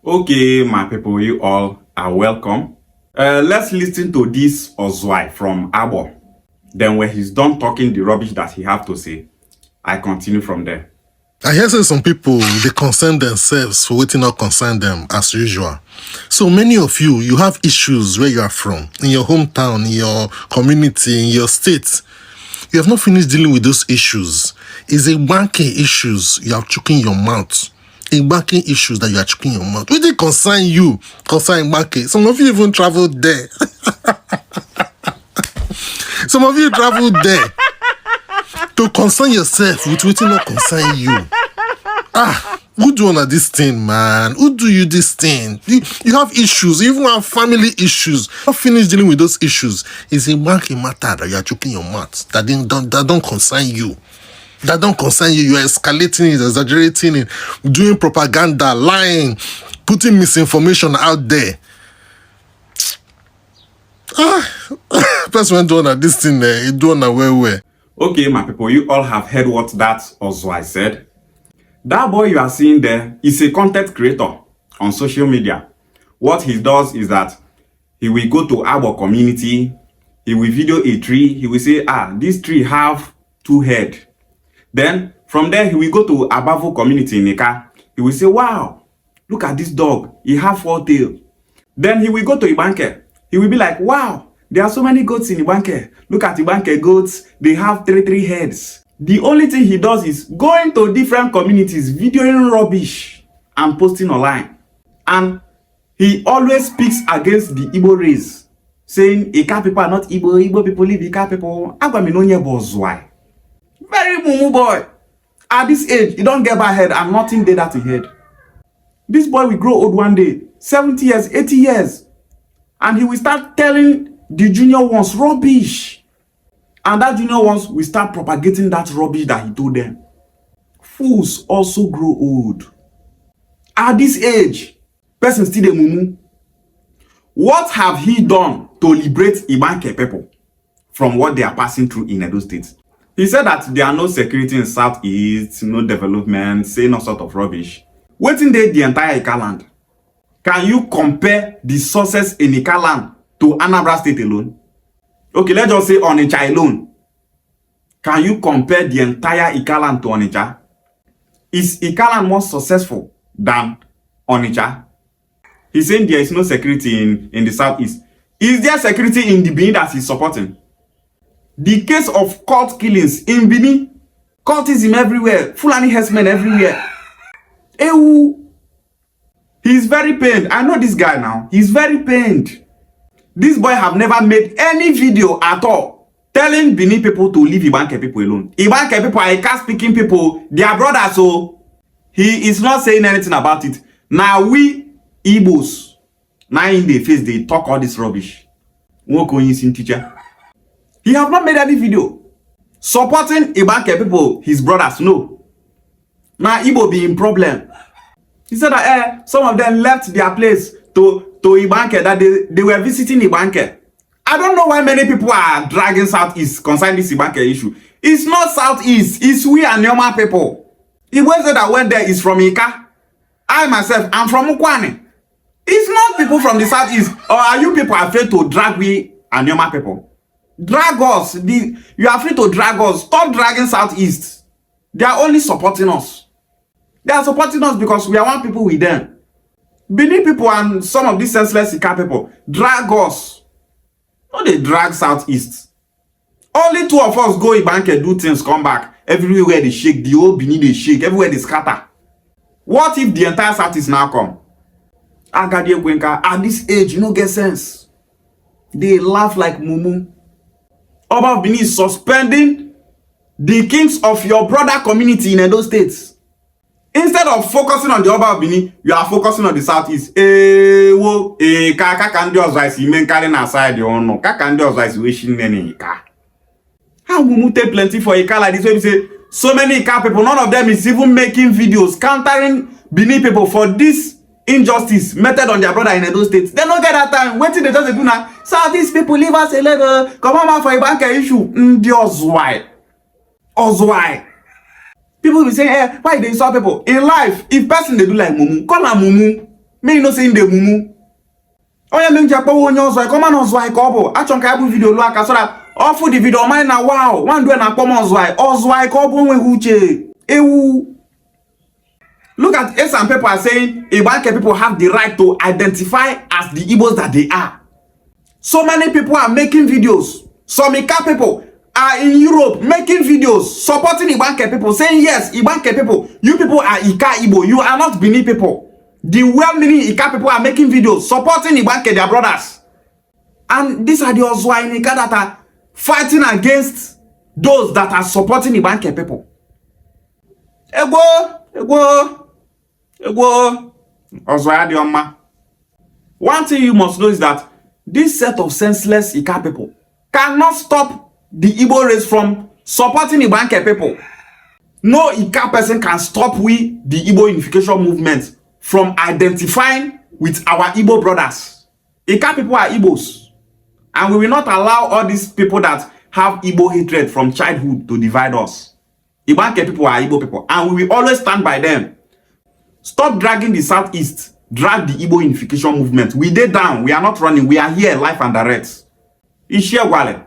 Okay, my people, you all are welcome. Let's listen to this Ozwai from Agbor. Then when he's done talking the rubbish that he have to say, I continue from there. I hear say some people, they concern themselves for what not concern them as usual. So many of you have issues where you are from, in your hometown, in your community, in your state. You have not finished dealing with those issues. It's Igbanke issues you are choking your mouth. Igbanke issues that you are choking your mouth. Will they concern you? Concern Igbanke? Some of you even traveled there. Some of you traveled there to concern yourself with what not concern you. Who do you this thing, man? Who do you this thing? You have issues. You even have family issues. Not finished dealing with those issues. It's Igbanke matter that you are choking your mouth. That don't concern you. That don't concern you. You are escalating it, exaggerating it, doing propaganda, lying, putting misinformation out there. Person doing this thing there, you doing where. Okay, my people, you all have heard what that Ozwai said. That boy you are seeing there is a content creator on social media. What he does is that he will go to Agbor community, he will video a tree, he will say, this tree have 2 heads. Then from there, he will go to Abavo community in Ika. He will say, wow, look at this dog. He have 4 tails. Then he will go to Igbanke. He will be like, wow, there are so many goats in Igbanke. Look at Igbanke goats. They have 3 heads. The only thing he does is going to different communities, videoing rubbish and posting online. And he always speaks against the Igbo race, saying Ika people are not Igbo. Igbo people live Ika people. Agwaminonye Bozwai. Very mumu boy. At this age, he don't get bad head and nothing did that he head. This boy will grow old one day, 70 years, 80 years. And he will start telling the junior ones rubbish. And that junior ones will start propagating that rubbish that he told them. Fools also grow old. At this age, person still a mumu. What have he done to liberate Igbanke people from what they are passing through in Edo State? He said that there are no security in Southeast, no development, saying all sort of rubbish. Waiting there the entire Ika land. Can you compare the sources in Ika land to Anambra State alone? Okay, let's just say Onitsha alone. Can you compare the entire Ika land to Onitsha? Is Ika land more successful than Onitsha? He's saying there is no security in the Southeast. Is there security in the Benin that he's supporting? The case of cult killings in Benin, cultism everywhere, Fulani herdsmen everywhere. Ewu. He's very pained. I know this guy now. He's very pained. This boy have never made any video at all telling Benin people to leave Igbanke people alone. Igbanke people are Ika-speaking people. They are brothers, so he is not saying anything about it. Now we Igbos, now in the face, they talk all this rubbish. Teacher. He have not made any video supporting Igbanke people, his brothers. No. Now Igbo be in problem. He said that some of them left their place to Igbanke, that they were visiting Igbanke. I don't know why many people are dragging Southeast concerning this Igbanke issue. It's not Southeast, it's we and Nyoma people. Igbo said that went there is from Ika. I myself, I'm from Ukwane. It's not people from the Southeast. Or are you people afraid to drag we and Nyoma people? Drag us. You are free to drag us. Stop dragging Southeast. They are only supporting us. They are supporting us because we are one people with them. Benin people and some of these senseless Ika people drag us. No, they drag Southeast. Only 2 of us go Igbanke, do things, come back. Everywhere they shake, the whole Benin they shake, everywhere they scatter. What if the entire Southeast now come? Agadi Egwenka, at this age, you don't get sense. They laugh like mumu. Oba of Benin is suspending the kings of your brother community in Edo States. Instead of focusing on the Oba of Benin, you are focusing on the Southeast. Kaka can do as you men carrying aside your own. Kaka can do as wishing any Ika. How we take plenty for Ika like this way? We say so many Ika people, none of them is even making videos countering Benin people for this injustice meted on their brother in Edo State. They don't get that time. Wait till they just do now. Southeast people leave us a little. Come on for Igbanke issue. Ozwai. People will say, why they insult people? In life, if person they do like mumu, call her mumu. Me no saying the mumu. Oh yeah, me jakpo onye ozo come on ozo ko obo. Achon ka bu video lu aka so that off the video mine na wow. One do na come ozo ko obo nwe uche. Ewu. Look at some people are saying Igbanke people have the right to identify as the Igbos that they are. So many people are making videos. Some Ika people are in Europe making videos supporting Igbanke people, saying yes, Igbanke people, you people are Ika Igbo, you are not Benin people. The well-meaning Ika people are making videos supporting Igbanke, their brothers. And these are the Ozwa in Ika that are fighting against those that are supporting Igbanke people. Ego. Ozwa di Oma. One thing you must know is that this set of senseless Ika people cannot stop the Igbo race from supporting Igbanke people. No Ika person can stop we, the Igbo Unification movement, from identifying with our Igbo brothers. Ika people are Igbos. And we will not allow all these people that have Igbo hatred from childhood to divide us. Igbanke people are Igbo people. And we will always stand by them. Stop dragging the Southeast. Drag the Igbo Unification movement. We did down. We are not running. We are here, live and direct. Ishia Wale.